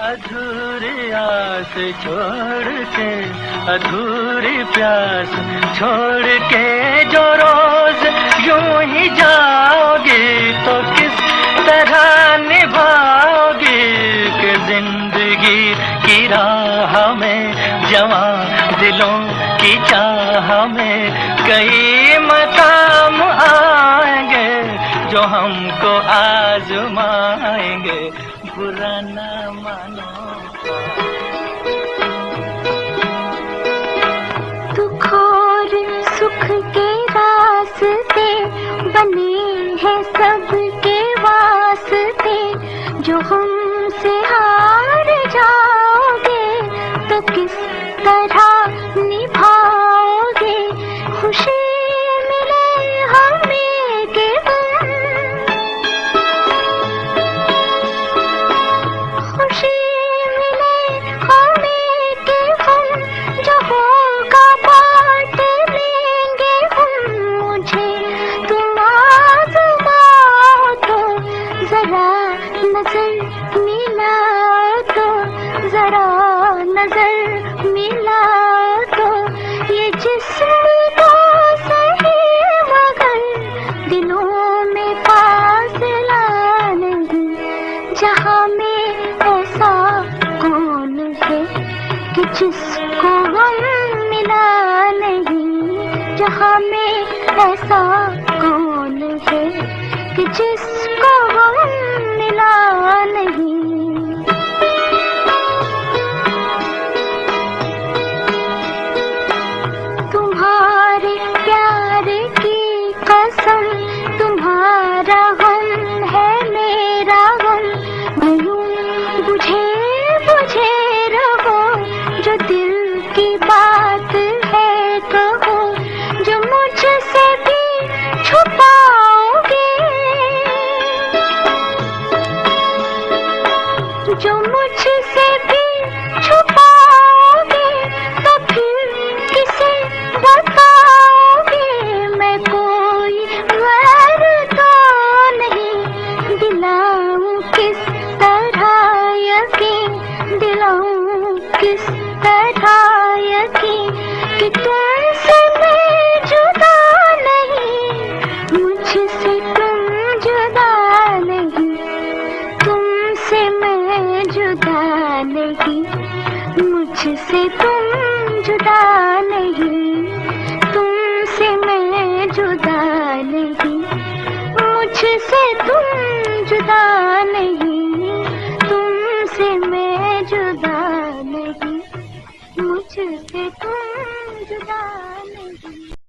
अधूरी आस छोड़ के, अधूरी प्यास छोड़ के जो रोज यूं ही जाओगी तो किस तरह निभाओगी कि जिंदगी की राह में जवां दिलों की चाह में कई मकाम आएंगे जो हमको आजमाएंगे। बुरा ना मानो दुख और सुख के रास्ते बने हैं सबके वास्ते, जो हमसे हार जाओगे तो किस तरह निभाओगे। खुशी मिले हमें के खुशी मिले हमें के हम, जो होगा बांट लेंगे हम। मुझे तुम आज़माओ तो जरा नजर मिला तो, जरा नजर मिला तो, ये जिस्म तो सही मगर दिलों में फासला नहीं। जहाँ में ऐसा कौन है कि जिसको हम मिला नहीं। जहाँ में ऐसा कौन है कि जिसको हम मिला नहीं। तुम्हारे प्यार की कसम, तुम्हारा गम है मेरा गम। बुझे बुझे रहो, जो दिल की बात है कहो, जो मुझसे भी छुपाओगे, जो मुझसे भी छुपाओगे तो फिर किसे बताओगे। मैं कोई गैर तो नहीं, दिलाऊं किस तरह यकीन, दिलाऊं किस तरह यकीन कि तुमसे मैं जुदा नहीं, मुझसे तुम जुदा नहीं। तुमसे मैं जुदा नहीं, मुझसे तुम जुदा नहीं। तुमसे मैं जुदा नहीं, मुझसे तुम जुदा नहीं। तुमसे मैं जुदा नहीं, मुझसे तुम जुदा नहीं।